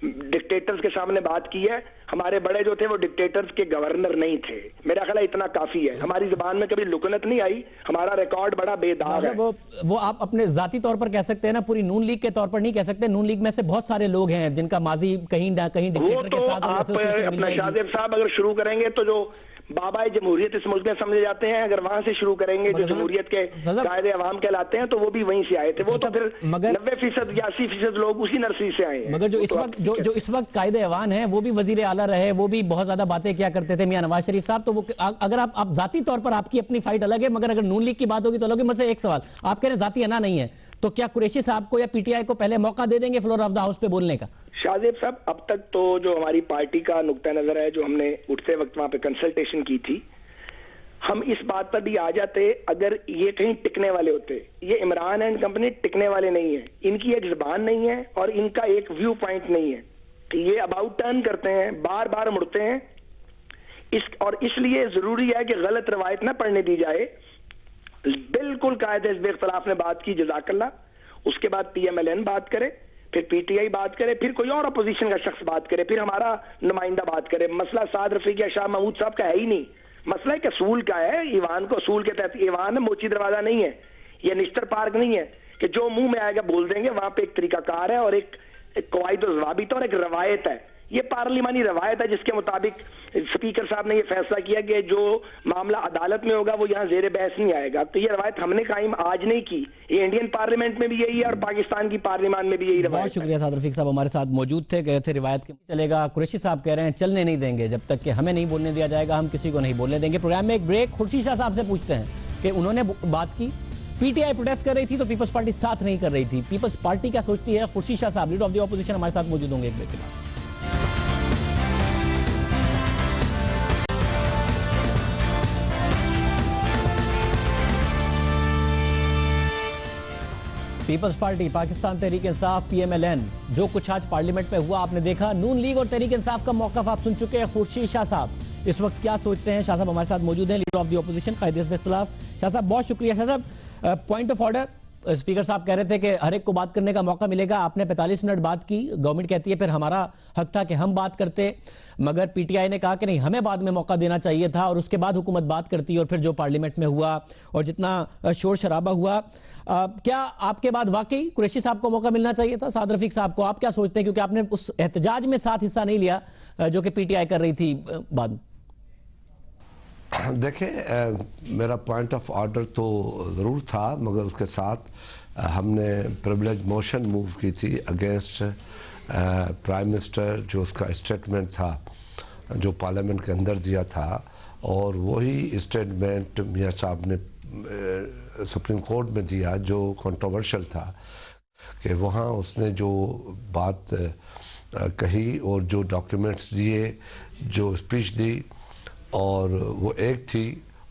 डिक्टेटर्स के सामने बात की है, हमारे बड़े जो थे वो डिक्टेटर्स के गवर्नर नहीं थे, मेरा ख्याल है इतना काफी है। हमारी जुबान में कभी लुकनत नहीं आई, हमारा रिकॉर्ड बड़ा बेदाग है। वो आप अपने जाती तौर पर कह सकते हैं ना, पूरी नून लीग के तौर पर नहीं कह सकते। नून लीग में से बहुत सारे लोग हैं जिनका माजी कहीं ना कहीं वो डिक्टेटर तो के साथ आप अपना शाहजेब साहब अगर शुरू करेंगे तो जो बाबा जमहूरियत इस मुल्क में समझे जाते हैं, अगर वहां से शुरू करेंगे, जो जमहूरियत के कायदे अवाम कहलाते हैं, तो वो भी वहीं से आए थे। वो तो फिर 90% 80% लोग उसी नर्सरी से आए हैं। मगर जो इस वक्त कायदे अवान है वो भी वजीर आला रहे, वो भी बहुत ज्यादा बातें किया करते थे, मियां नवाज शरीफ साहब। तो वो अगर आप जाती तौर पर आपकी अपनी फाइट अलग है, मगर अगर नून लीग की बात होगी तो अलग है। मुझसे एक सवाल, आप कह रहे जाती अना नहीं है, तो क्या कुरैशी साहब को या पीटीआई को पहले मौका दे देंगे फ्लोर ऑफ द हाउस पे बोलने का? शाहजेब साहब, अब तक तो जो हमारी पार्टी का नुक्ता नजर है, जो हमने उठते वक्त वहां पे कंसल्टेशन की थी, हम इस बात पर भी आ जाते अगर ये कहीं टिकने वाले होते। ये इमरान एंड कंपनी टिकने वाले नहीं है, इनकी एक जुबान नहीं है और इनका एक व्यू पॉइंट नहीं है। ये अबाउट टर्न करते हैं, बार बार मुड़ते हैं, और इसलिए जरूरी है कि गलत रवायत ना पढ़ने दी जाए। बिल्कुल कायदे हिज़्ब इख्तिलाफ ने बात की, जज़ाकल्लाह, उसके बाद PMLN बात करे, फिर PTI बात करे, फिर कोई और अपोजिशन का शख्स बात करे, फिर हमारा नुमाइंदा बात करे। मसला साद रफीक या शाह महमूद साहब का है ही नहीं, मसला एक असूल का है। ईवान को असूल के तहत, ईवान मोची दरवाजा नहीं है, यह निश्तर पार्क नहीं है कि जो मुंह में आएगा बोल देंगे। वहां पे एक तरीकाकार है और एक कवायद और ज़वाबित और एक रवायत है। ये पार्लिमानी रवायत है जिसके मुताबिक स्पीकर साहब ने ये फैसला किया कि जो मामला अदालत में होगा वो यहाँ जेर बहस नहीं आएगा। तो ये रवायत हमने कायम आज नहीं की, ये इंडियन पार्लियामेंट में भी यही है और पाकिस्तान की पार्लियामान में भी यही रवायत। बहुत शुक्रिया साद रफीक साहब, हमारे साथ मौजूद थे, कह रहे थे रिवायत के चलेगा। कुरैशी साहब कह रहे हैं चलने नहीं देंगे, जब तक कि हमें नहीं बोलने दिया जाएगा हम किसी को नहीं बोलने देंगे। प्रोग्राम में एक ब्रेक, खुर्शीद शाह साहब से पूछते हैं कि उन्होंने बात की, पीटीआई प्रोटेस्ट कर रही थी तो पीपल्स पार्टी साथ नहीं कर रही थी, पीपल्स पार्टी क्या सोचती है? खुर्शीद शाह साहब, लीडर ऑफ द ऑपोजिशन, हमारे साथ मौजूद होंगे एक ब्रेक के बाद। Peoples party, Pakistan Tehreek Insaf, PMLN, जो कुछ आज पार्लियामेंट में हुआ आपने देखा। नून लीग और तहरीक इंसाफ का मौक़िफ़ आप सुन चुके हैं। खुर्शीद शाह साहब इस वक्त क्या सोचते हैं? शाह साहब हमारे साथ मौजूद हैं, लीडर ऑफ द ऑपोजिशन, कायदे हिज़्ब इख्तिलाफ। शाह साहब बहुत शुक्रिया। शाह साहब, पॉइंट ऑफ ऑर्डर, स्पीकर साहब कह रहे थे कि हर एक को बात करने का मौका मिलेगा। आपने 45 मिनट बात की, गवर्नमेंट कहती है फिर हमारा हक था कि हम बात करते, मगर पीटीआई ने कहा कि नहीं, हमें बाद में मौका देना चाहिए था और उसके बाद हुकूमत बात करती। और फिर जो पार्लियामेंट में हुआ और जितना शोर शराबा हुआ, क्या आपके बाद वाकई कुरैशी साहब को मौका मिलना चाहिए था? साद रफीक साहब को आप क्या सोचते हैं, क्योंकि आपने उस एहतजाज में साथ हिस्सा नहीं लिया जो कि पीटीआई कर रही थी बाद में? देखें, मेरा पॉइंट ऑफ ऑर्डर तो ज़रूर था, मगर उसके साथ हमने प्रिविलेज मोशन मूव की थी अगेंस्ट प्राइम मिनिस्टर, जो उसका स्टेटमेंट था जो पार्लियामेंट के अंदर दिया था, और वही स्टेटमेंट मियां साहब ने सुप्रीम कोर्ट में दिया जो कंट्रोवर्शियल था, कि वहाँ उसने जो बात कही और जो डॉक्यूमेंट्स दिए, जो स्पीच दी, और वो एक थी,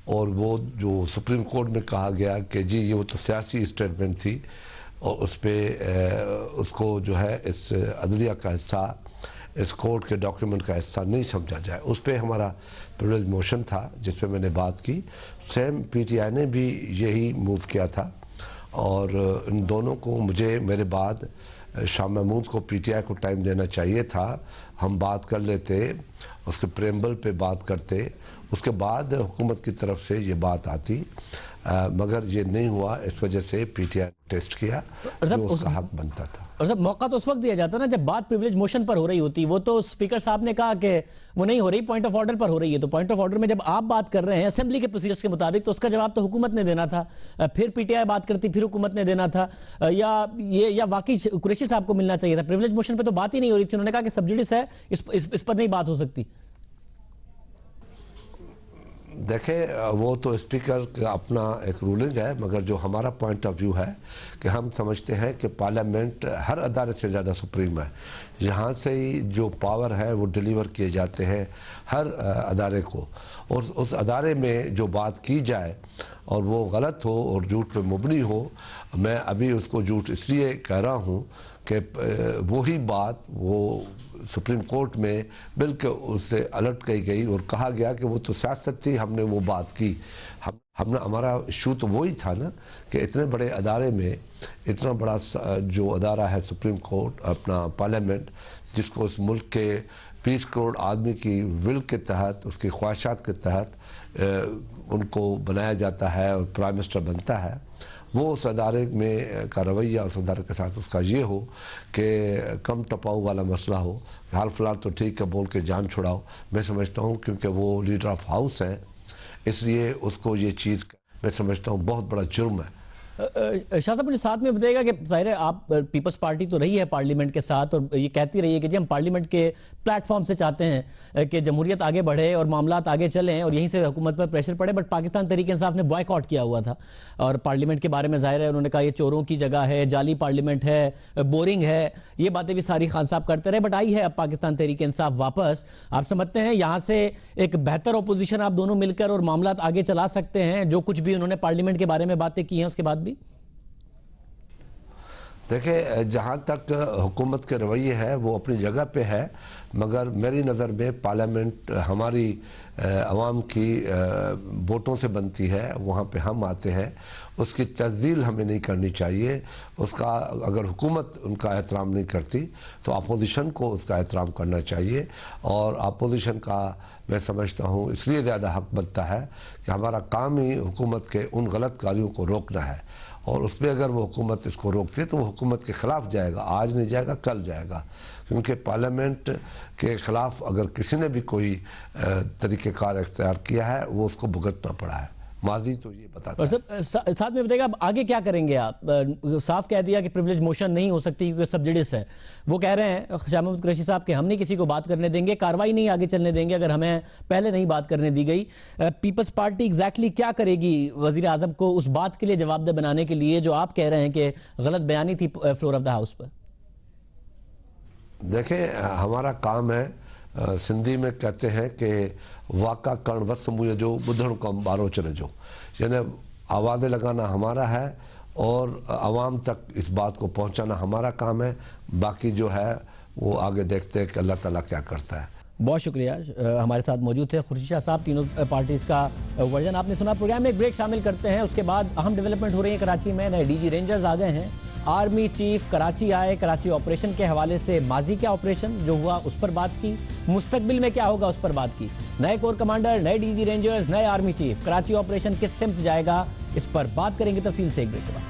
और वो जो सुप्रीम कोर्ट में कहा गया कि जी ये वो तो सियासी स्टेटमेंट थी और उस पर उसको जो है इस अदलिया का हिस्सा, इस कोर्ट के डॉक्यूमेंट का हिस्सा नहीं समझा जाए। उस पर हमारा प्रिविलेज मोशन था जिस पे मैंने बात की। सेम पीटीआई ने भी यही मूव किया था, और इन दोनों को मुझे मेरे बाद शाह महमूद को पीटीआई को टाइम देना चाहिए था, हम बात कर लेते, उसके प्रेम्बल पे बात करते, उसके बाद हुकूमत की तरफ से ये बात आती, मगर ये नहीं हुआ। इस वजह से पीटीआई टेस्ट किया जो उसका हक बनता था। और सब मौका तो उस वक्त दिया जाता ना जब बात प्रिविलेज मोशन पर हो रही होती। वो तो स्पीकर साहब ने कहा कि वो नहीं हो रही, पॉइंट ऑफ ऑर्डर पर हो रही है। तो पॉइंट ऑफ ऑर्डर में जब आप बात कर रहे हैं असेंबली के प्रोसीजर्स के मुताबिक, तो उसका जवाब तो हुकूमत ने देना था, फिर पीटीआई बात करती, फिर हुकूमत ने देना था, या वाकई कुरैशी साहब को मिलना चाहिए था? प्रिविलेज मोशन पर तो बात ही नहीं हो रही थी, उन्होंने कहा कि सब जुडिस है, इस पर नहीं बात हो सकती। देखें, वो तो स्पीकर का अपना एक रूलिंग है, मगर जो हमारा पॉइंट ऑफ व्यू है कि हम समझते हैं कि पार्लियामेंट हर अदारे से ज़्यादा सुप्रीम है। यहाँ से ही जो पावर है वो डिलीवर किए जाते हैं हर अदारे को, और उस अदारे में जो बात की जाए और वो गलत हो और झूठ पे मुबनी हो, मैं अभी उसको झूठ इसलिए कह रहा हूँ कि वही बात वो सुप्रीम कोर्ट में बिल्कुल उससे अलट कही गई और कहा गया कि वो तो सियासत थी, हमने वो बात की। हमने हमारा इशू तो वही था ना कि इतने बड़े अदारे में इतना बड़ा जो अदारा है सुप्रीम कोर्ट, अपना पार्लियामेंट, जिसको इस मुल्क के 20 करोड़ आदमी की विल के तहत, उसकी ख्वाहिशात के तहत उनको बनाया जाता है और प्राइम मिनिस्टर बनता है, वो उस अदारे में का रवैया उस अदारे के साथ उसका ये हो कि कम टपाऊ वाला मसला हो, हाल फिलहाल तो ठीक है बोल के जान छुड़ाओ। मैं समझता हूँ क्योंकि वो लीडर ऑफ हाउस हैं, इसलिए उसको ये चीज़ मैं समझता हूँ बहुत बड़ा जुर्म है। शाह साहब मुझे साथ में बताइएगा कि ज़ाहिर है आप पीपल्स पार्टी तो रही है पार्लियामेंट के साथ और ये कहती रही है कि जी हम पार्लियामेंट के प्लेटफॉर्म से चाहते हैं कि जमहूरियत आगे बढ़े और मामलात आगे चलें और यहीं से हुकूमत पर प्रेशर पड़े, बट पाकिस्तान तहरीक इंसाफ ने बॉयकॉट किया हुआ था और पार्लियामेंट के बारे में ज़ाहिर है उन्होंने कहा ये चोरों की जगह है, जाली पार्लियामेंट है, बोरिंग है, ये बातें भी सारी खान साहब करते रहे, बट आई है अब पाकिस्तान तहरीक इंसाफ वापस। आप समझते हैं यहाँ से एक बेहतर अपोजिशन आप दोनों मिलकर और मामलात आगे चला सकते हैं, जो कुछ भी उन्होंने पार्लियामेंट के बारे में बातें की हैं उसके बाद भी? देखिए, जहाँ तक हुकूमत के रवैये है वो अपनी जगह पे है, मगर मेरी नज़र में पार्लियामेंट हमारी आवाम की वोटों से बनती है, वहाँ पे हम आते हैं, उसकी तज़ील हमें नहीं करनी चाहिए। उसका अगर हुकूमत उनका एहतराम नहीं करती तो अपोजिशन को उसका एहतराम करना चाहिए, और अपोजिशन का मैं समझता हूँ इसलिए ज़्यादा हक बनता है कि हमारा काम ही हुकूमत के उन गलत कार्यों को रोकना है, और उसमें अगर वो हुकूमत इसको रोकती है तो वो हुकूमत के ख़िलाफ़ जाएगा, आज नहीं जाएगा कल जाएगा, क्योंकि पार्लियामेंट के ख़िलाफ़ अगर किसी ने भी कोई तरीक़ेकार इख्तियार किया है वो उसको भुगतना पड़ा है। माजी तो ये बताता है। और साथ में बताइएगा अब आगे क्या करेंगे आप? साफ कह दिया कि प्रिविलेज मोशन नहीं हो सकती क्योंकि सब्सिडिस है। वो कह रहे हैं शाह महमूद कुरैशी साहब कि हम नहीं किसी को बात करने देंगे, कार्रवाई नहीं आगे चलने देंगे अगर हमें पहले नहीं बात करने दी गई। पीपल्स पार्टी एग्जैक्टली क्या करेगी वजीर आजम को उस बात के लिए जवाबदेह बनाने के लिए जो आप कह रहे हैं कि गलत बयानी थी फ्लोर ऑफ द हाउस पर? देखें, हमारा काम है, सिंधी में कहते हैं कि वाका करण वस मुझे जो बुधण कम बारो चले जो, यानी आवाज़ें लगाना हमारा है और आवाम तक इस बात को पहुंचाना हमारा काम है। बाकी जो है वो आगे देखते हैं कि अल्लाह ताला क्या करता है। बहुत शुक्रिया। हमारे साथ मौजूद थे खुर्शीद शाह साहब। तीनों पार्टीज़ का वर्जन आपने सुना। प्रोग्राम में एक ब्रेक शामिल करते हैं, उसके बाद अहम डेवलपमेंट हो रही है कराची में। नए डीजी रेंजर्स आ गए हैं, आर्मी चीफ कराची आए, कराची ऑपरेशन के हवाले से माजी का ऑपरेशन जो हुआ उस पर बात की, मुस्तकबिल में क्या होगा उस पर बात की, नए कोर कमांडर, नए डीजी रेंजर्स, नए आर्मी चीफ, कराची ऑपरेशन किस सिमत जाएगा, इस पर बात करेंगे तफसील से एक ब्रेक के बाद।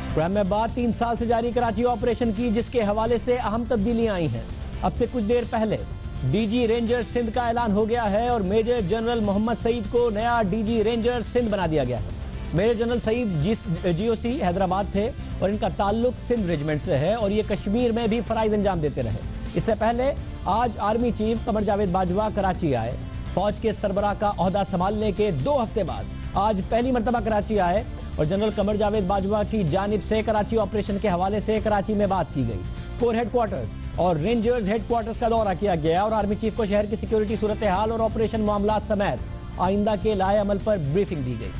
प्रोग्राम में बात 3 साल से जारी कराची ऑपरेशन की, जिसके हवाले से अहम तब्दीलियां आई हैं। अब से कुछ देर पहले डीजी रेंजर सिंध का ऐलान हो गया है और मेजर जनरल मोहम्मद सईद को नया डीजी रेंजर सिंध बना दिया गया है। Major general Saeed GOC Hyderabad थे और इनका ताल्लुक सिंध रेजिमेंट से है और ये कश्मीर में भी फराइज अंजाम देते रहे। इससे पहले आज आर्मी चीफ कमर जावेद बाजवा कराची आए। फौज के सरबराह का ओहदा संभालने के 2 हफ्ते बाद आज पहली मरतबा कराची आए और जनरल कमर जावेद बाजवा की जानिब से कराची ऑपरेशन के हवाले से कराची में बात की गई। कोर हेडक्वार्टर्स और रेंजर्स हेडक्वार्टर्स का दौरा किया गया और आर्मी चीफ को शहर की सिक्योरिटी सूरत हाल और ऑपरेशन मामलात समेत आइंदा के लाए अमल पर ब्रीफिंग दी गई।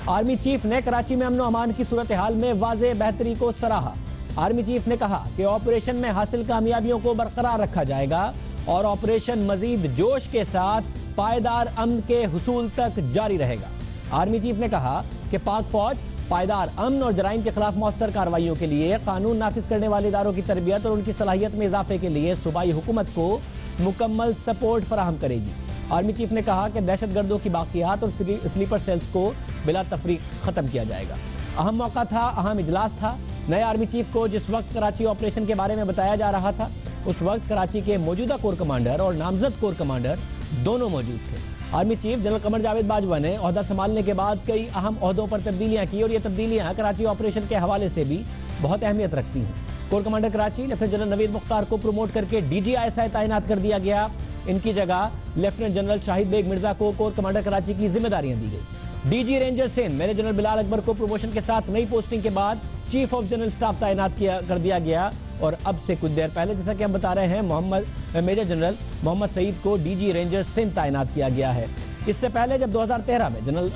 आर्मी चीफ ने कराची में अमन और अमान की सूरत हाल में वाज़े बेहतरी को सराहा। आर्मी चीफ ने कहा कि ऑपरेशन में हासिल कामयाबियों को बरकरार रखा जाएगा और ऑपरेशन मजीद जोश के साथ पायदार अमन के हुसूल तक जारी रहेगा। आर्मी चीफ ने कहा कि पाक फौज पायदार अमन और जराइम के खिलाफ मौसर कार्रवाइयों के लिए कानून नाफिज करने वाले इदारों की तरबियत और उनकी सलाहियत में इजाफे के लिए सूबाई हुकूमत को मुकम्मल सपोर्ट फराहम करेगी। आर्मी चीफ ने कहा कि दहशत गर्दों की बाकियात और स्लीपर सेल्स को बिला तफरीक ख़त्म किया जाएगा। अहम मौका था, अहम इजलास था। नए आर्मी चीफ को जिस वक्त कराची ऑपरेशन के बारे में बताया जा रहा था उस वक्त कराची के मौजूदा कोर कमांडर और नामजद कोर कमांडर दोनों मौजूद थे। Army chief general Qamar Javed Bajwa ने ओहदा संभालने के बाद कई अहम ओहदों पर तब्दीलियां की और ये तब्दीलियां कराची ऑपरेशन के हवाले से भी बहुत अहमियत रखती हैं। Core commander Karachi lieutenant general Naveed Mukhtar को प्रमोट करके DGISI तैनात कर दिया गया। इनकी जगह लेफ्टिनेंट जनरल शाहिद बेग मिर्जा को कोर कमांडर कराची की जिम्मेदारियां दी गई। DG ranger Sindh major general Bilal Akbar को प्रमोशन के साथ नई पोस्टिंग के बाद चीफ ऑफ जनरल स्टाफ तैनात कर दिया गया। और अब से कुछ देर पहले जैसा कि हम बता रहे हैं मेजर जनरल मोहम्मद सईद को DG रेंजर सिंध तैनात किया गया है। इससे पहले जब 2013 में जनरल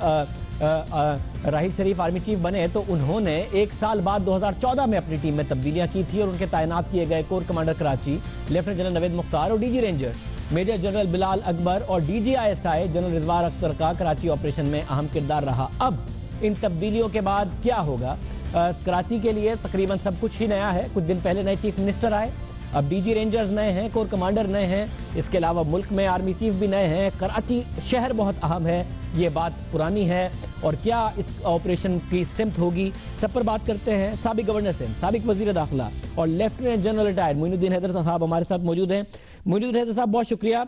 राहिल शरीफ आर्मी चीफ बने तो उन्होंने एक साल बाद 2014 में अपनी टीम में तब्दीलियां की थी और उनके तैनात किए गए corps commander Karachi lieutenant general Naveed Mukhtar और DG ranger major general Bilal Akbar और DGISI जनरल रिजवान अख्तर का कराची ऑपरेशन में अहम किरदार रहा। अब इन तब्दीलियों के बाद क्या होगा? कराची के लिए तकरीबन सब कुछ ही नया है। कुछ दिन पहले नए चीफ मिनिस्टर आए, अब DG रेंजर्स नए हैं, कोर कमांडर नए हैं, इसके अलावा मुल्क में आर्मी चीफ भी नए हैं। कराची शहर बहुत अहम है, ये बात पुरानी है और क्या इस ऑपरेशन की सिमत होगी, सब पर बात करते हैं। साबिक गवर्नर सिंध, साबिक वजीर दाखिला और lieutenant general retired Moinuddin Haider साहब हमारे साथ मौजूद हैं। मोइनुद्दीन हैदर साहब बहुत शुक्रिया।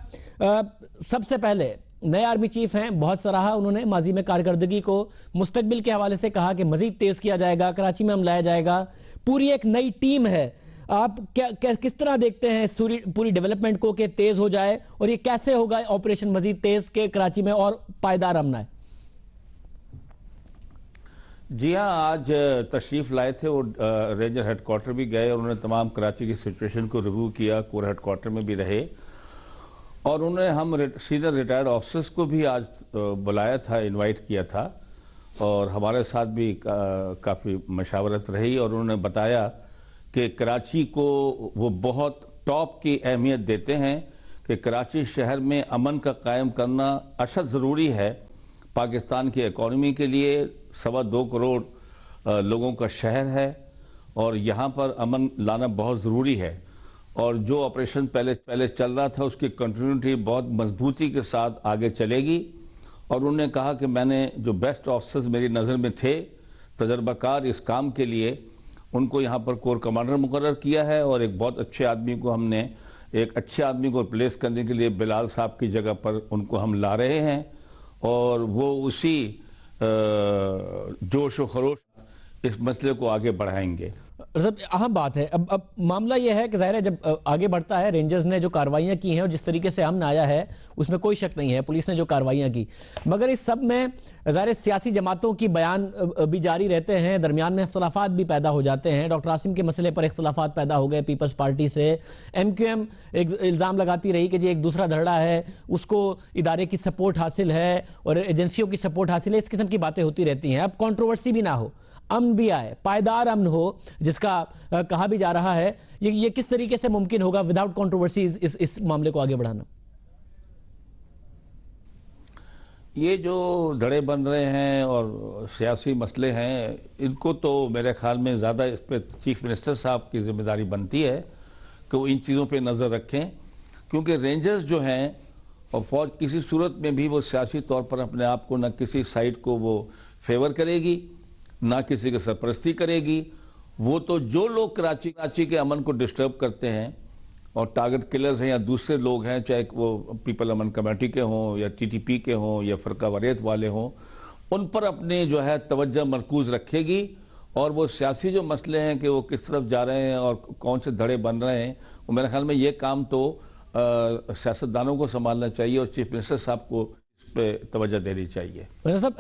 सबसे पहले नए आर्मी चीफ हैं, बहुत सराहा उन्होंने माजी में कारकर्दगी को, मुस्तकबिल के हवाले से कहा कि मजीद तेज किया जाएगा, कराची में हम लाया जाएगा, पूरी एक नई टीम है। आप क्या किस तरह देखते हैं इस पूरी डेवलपमेंट को कि तेज हो जाए और ये कैसे होगा ऑपरेशन मजीद तेज के कराची में और पायदार अमन आए? जी हाँ, आज तशरीफ लाए थे वो रेंजर हेडक्वार्टर भी गए और उन्होंने तमाम कराची की सिचुएशन को रिव्यू किया, कोर हेडक्वार्टर में भी रहे और उन्होंने हम सीनियर रिटायर्ड ऑफिसर्स को भी आज बुलाया था, इनवाइट किया था और हमारे साथ भी काफ़ी मशावरत रही और उन्होंने बताया कि कराची को वो बहुत टॉप की अहमियत देते हैं कि कराची शहर में अमन का कायम करना अशद ज़रूरी है। पाकिस्तान की इकॉनमी के लिए 2.25 करोड़ लोगों का शहर है और यहाँ पर अमन लाना बहुत ज़रूरी है और जो ऑपरेशन पहले चल रहा था उसकी कंटिन्यूटी बहुत मजबूती के साथ आगे चलेगी। और उन्होंने कहा कि मैंने जो बेस्ट ऑफिसर्स मेरी नज़र में थे तजर्बाकार इस काम के लिए, उनको यहाँ पर कोर कमांडर मुकर्रर किया है और एक बहुत अच्छे आदमी को हमने एक अच्छे आदमी को रिप्लेस करने के लिए बिलाल साहब की जगह पर उनको हम ला रहे हैं और वो उसी जोश व खरोश इस मसले को आगे बढ़ाएंगे। सब अहम बात है। अब मामला यह है कि ज़ाहिर है जब आगे बढ़ता है, रेंजर्स ने जो कार्रवाइयाँ की हैं और जिस तरीके से अमन आया है उसमें कोई शक नहीं है, पुलिस ने जो कार्रवाइयाँ की, मगर इस सब में ज़ाहिर सियासी जमातों की बयान भी जारी रहते हैं, दरमियान में इख्तलाफात भी पैदा हो जाते हैं। डॉक्टर आसिम के मसले पर इख्तलाफात पैदा हो गए पीपल्स पार्टी से, MQM एक इल्ज़ाम लगाती रही कि जी एक दूसरा धड़ा है, उसको इदारे की सपोर्ट हासिल है और एजेंसियों की सपोर्ट हासिल है, इस किस्म की बातें होती रहती हैं। अब कंट्रोवर्सी भी ना हो, अमन भी आए, पायदार अमन हो जिसका कहा भी जा रहा है, ये किस तरीके से मुमकिन होगा विदाउट कंट्रोवर्सी इस मामले को आगे बढ़ाना? ये जो धड़े बन रहे हैं और सियासी मसले हैं, इनको तो मेरे ख्याल में ज़्यादा इस पर चीफ मिनिस्टर साहब की जिम्मेदारी बनती है कि वो इन चीज़ों पे नज़र रखें, क्योंकि रेंजर्स जो हैं और फौज किसी सूरत में भी वो सियासी तौर पर अपने आप को न किसी साइड को वो फेवर करेगी ना किसी की सरपरस्ती करेगी। वो तो जो लोग कराची के अमन को डिस्टर्ब करते हैं और टारगेट किलर्स हैं या दूसरे लोग हैं, चाहे वो पीपल अमन कमेटी के हों या TTP के हों या फ़िरका वारियत वाले हों, उन पर अपने जो है तवज्जो मरकूज़ रखेगी और वो सियासी जो मसले हैं कि वो किस तरफ जा रहे हैं और कौन से धड़े बन रहे हैं, वो मेरे ख्याल में ये काम तो सियासतदानों को संभालना चाहिए और चीफ मिनिस्टर साहब को पे तवज्जो देनी चाहिए।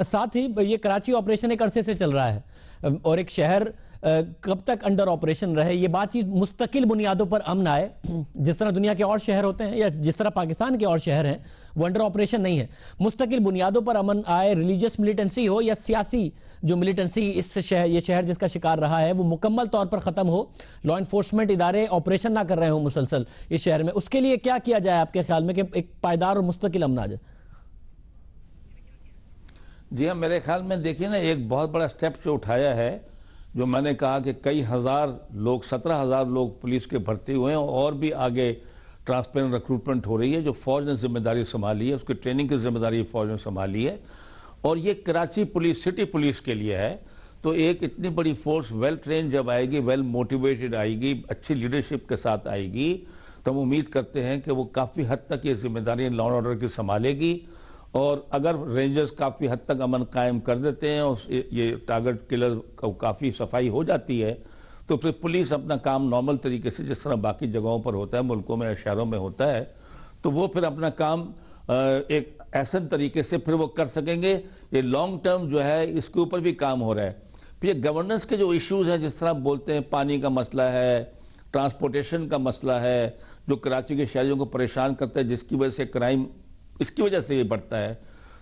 साथ ही ये कराची ऑपरेशन एक अरसे से चल रहा है और एक शहर कब तक अंडर ऑपरेशन रहे, ये बातचीत मुस्तकिल बुनियादों पर अमन आए, जिस तरह दुनिया के और शहर होते हैं या जिस तरह पाकिस्तान के और शहर हैं वो अंडर ऑपरेशन नहीं है, मुस्तकिल बुनियादों पर अमन आए, रिलीजियस मिलिटेंसी हो या सियासी जो मिलिटेंसी ये शहर जिसका शिकार रहा है वो मुकम्मल तौर पर ख़त्म हो, लॉ इन्फोर्समेंट इदारे ऑपरेशन ना कर रहे हो मुसलसल इस शहर में, उसके लिए क्या किया जाए आपके ख्याल में कि एक पायदार और मुस्तकिल अमन आ जाए? जी हाँ, मेरे ख्याल में देखिए ना, एक बहुत बड़ा स्टेप जो उठाया है, जो मैंने कहा कि कई हज़ार लोग 17,000 लोग पुलिस के भर्ती हुए हैं और भी आगे ट्रांसपेरेंट रिक्रूटमेंट हो रही है, जो फ़ौज ने जिम्मेदारी संभाली है, उसकी ट्रेनिंग की जिम्मेदारी फ़ौज ने संभाली है और ये कराची पुलिस सिटी पुलिस के लिए है। तो एक इतनी बड़ी फोर्स वेल ट्रेन जब आएगी, वेल मोटिवेटेड आएगी, अच्छी लीडरशिप के साथ आएगी, तो हम उम्मीद करते हैं कि वो काफ़ी हद तक ये जिम्मेदारी लॉ एंड ऑर्डर की संभालेगी और अगर रेंजर्स काफ़ी हद तक अमन कायम कर देते हैं और ये टारगेट किलर को काफ़ी सफाई हो जाती है, तो फिर पुलिस अपना काम नॉर्मल तरीके से जिस तरह बाकी जगहों पर होता है, मुल्कों में, शहरों में होता है, तो वो फिर अपना काम एक ऐसे तरीके से फिर वो कर सकेंगे। ये लॉन्ग टर्म जो है इसके ऊपर भी काम हो रहा है। फिर ये गवर्नेंस के जो इश्यूज हैं, जिस तरह बोलते हैं पानी का मसला है, ट्रांसपोर्टेशन का मसला है, जो कराची के शहरियों को परेशान करता है, जिसकी वजह से क्राइम इसकी वजह से ये बढ़ता है,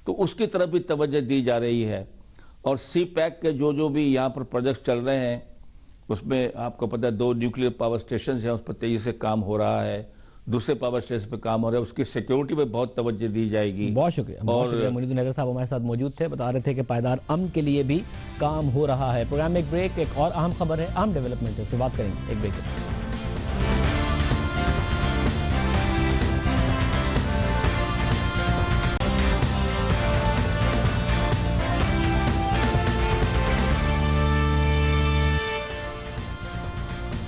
तो उसकी तरफ भी तवज्जो दी जा रही है। और सी पैक के जो भी यहाँ पर प्रोजेक्ट चल रहे हैं, उसमें आपको पता है 2 न्यूक्लियर पावर स्टेशन हैं, उस पर तेजी से काम हो रहा है, दूसरे पावर स्टेशन पे काम हो रहा है, उसकी सिक्योरिटी पे बहुत तवज्जो दी जाएगी। बहुत शुक्रिया मुनीदुल हैदर साहब हमारे साथ मौजूद थे, बता रहे थे कि पायदार अमन के लिए भी काम हो रहा है। प्रोग्राम में एक ब्रेक, एक और अहम खबर है, अहम डेवलपमेंट है, उस पर बात करेंगे एक ब्रेक के बाद।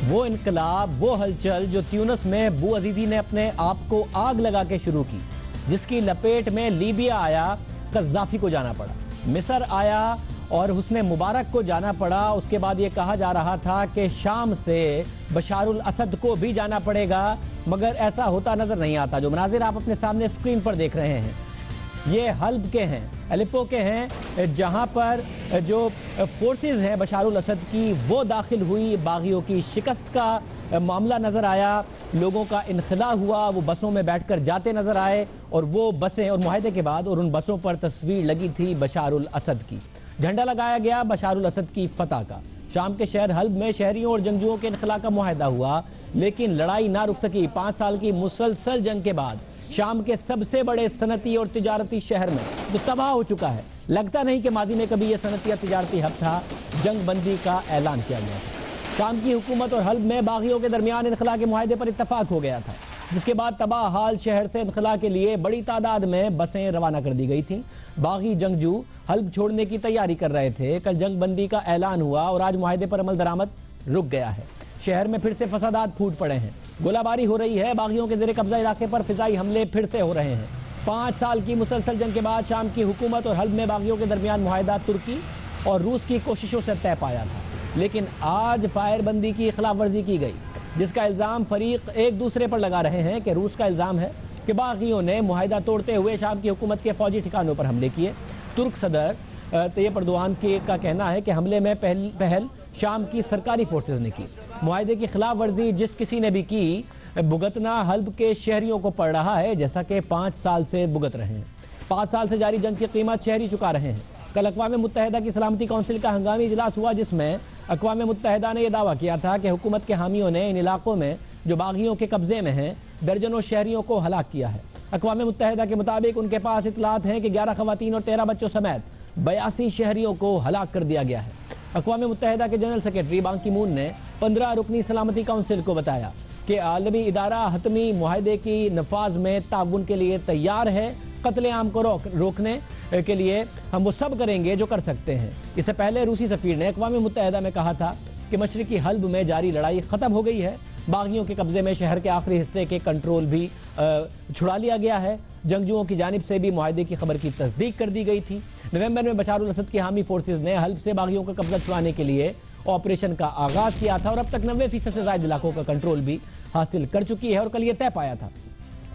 वो इनकलाब, वो हलचल जो ट्यूनिस में बू अजीजी ने अपने आप को आग लगा के शुरू की, जिसकी लपेट में लीबिया आया, कज़्ज़ाफ़ी को जाना पड़ा, मिस्र आया और हुस्ने मुबारक को जाना पड़ा। उसके बाद ये कहा जा रहा था कि शाम से बशारुल असद को भी जाना पड़ेगा, मगर ऐसा होता नजर नहीं आता। जो मनाजिर आप अपने सामने स्क्रीन पर देख रहे हैं, ये हल्ब के हैं, अलेप्पो के हैं, जहां पर जो फोर्सेस हैं बशारुल असद की वो दाखिल हुई। बागियों की शिकस्त का मामला नज़र आया, लोगों का इनखला हुआ, वो बसों में बैठकर जाते नज़र आए और वो बसें और मुआहदे के बाद और उन बसों पर तस्वीर लगी थी बशारुल असद की, झंडा लगाया गया बशारुल असद की फतह का। शाम के शहर हल्ब में शहरियों और जंगजुओं के इनखला का मुआहदा हुआ, लेकिन लड़ाई ना रुक सकी। 5 साल की मुसलसल जंग के बाद शाम के सबसे बड़े सनती और तिजारती शहर में जो तबाह हो चुका है, लगता नहीं कि माजी में कभी यह सनती या तिजारती हब था, जंग बंदी का ऐलान किया गया था। शाम की हुकूमत और हल्ब में बागियों के दरमियान इनखला के मुआहदे पर इत्तफाक हो गया था, जिसके बाद तबाह हाल शहर से इनखला के लिए बड़ी तादाद में बसें रवाना कर दी गई थीं। बागी जंगजू हल्ब छोड़ने की तैयारी कर रहे थे। कल जंग बंदी का ऐलान हुआ और आज मुआहदे पर अमल दरामद रुक गया है। शहर में फिर से फसादात फूट पड़े हैं, गोलाबारी हो रही है, बागियों के ज़ेरे कब्जा इलाके पर फिजाई हमले फिर से हो रहे हैं। 5 साल की मुसलसल जंग के बाद शाम की हुकूमत और हल्ब में बागियों के दरमियान मुआहदा तुर्की और रूस की कोशिशों से तय पाया था, लेकिन आज फायरबंदी की खिलाफ वर्जी की गई, जिसका इल्ज़ाम फरीक एक दूसरे पर लगा रहे हैं कि रूस का इल्ज़ाम है कि बागियों ने मुआहदा तोड़ते हुए शाम की हुकूमत के फौजी ठिकानों पर हमले किए। तुर्क सदर तैयब अर्दोआन का कहना है कि हमले में पहल शाम की सरकारी फोर्सेज ने की। मुआहदे की खिलाफ वर्जी जिस किसी ने भी की, भुगतना हल्ब के शहरियों को पड़ रहा है, जैसा कि 5 साल से भुगत रहे हैं। 5 साल से जारी जंग की कीमत शहरी चुका रहे हैं। कल अक़वाम मुत्तहिदा की सलामती कौंसिल का हंगामी इजलास हुआ, जिसमें अक़वाम मुत्तहिदा ने यह दावा किया था कि हुकूमत के हामियों ने इन इलाकों में जो बागियों के कब्जे में हैं दर्जनों शहरियों को हलाक किया है। अक़वाम मुत्तहिदा के मुताबिक उनके पास इतलात हैं कि 11 ख़वातीन और 13 बच्चों समेत 82 शहरियों को हलाक कर दिया गया है। अक़वाम मुत्तहिदा के जनरल सेक्रेटरी बान की मून ने 15 रुकनी सलामती काउंसिल को बताया कि आलमी इदारा हतमी मुआहदे की नफाज में ताउन के लिए तैयार है। कत्लेआम को रोकने के लिए हम वो सब करेंगे जो कर सकते हैं। इससे पहले रूसी सफ़ीर ने अक़वाम मुत्तहिदा में कहा था कि मशरिकी हल्ब में जारी लड़ाई ख़त्म हो गई है, बागियों के कब्जे में शहर के आखिरी हिस्से के कंट्रोल भी छुड़ा लिया गया है। जंगजुओं की जानिब से भी मुआहदे की खबर की तस्दीक कर दी गई थी। नवंबर में बशारुल असद की हामी फोर्सेज ने हल्ब से बागियों का कब्जा छुड़ाने के लिए ऑपरेशन का आगाज़ किया था और अब तक 90% से ज़ायद इलाकों का कंट्रोल भी हासिल कर चुकी है। और कल ये तय पाया था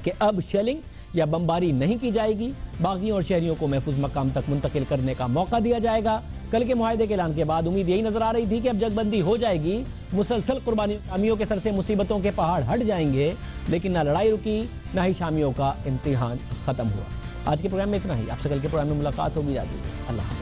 कि अब शेलिंग या बमबारी नहीं की जाएगी, बागियों और शहरियों को महफूज मकाम तक मुंतकिल करने का मौका दिया जाएगा। कल के मुआहदे के ऐलान के बाद उम्मीद यही नजर आ रही थी कि अब जंगबंदी हो जाएगी, मुसलसल कुर्बानी शामियों के सर से मुसीबतों के पहाड़ हट जाएंगे, लेकिन ना लड़ाई रुकी, ना ही शामियों का इम्तिहान खत्म हुआ। आज के प्रोग्राम में इतना ही। आपसे कल के प्रोग्राम में मुलाकात होगी। अल्लाह।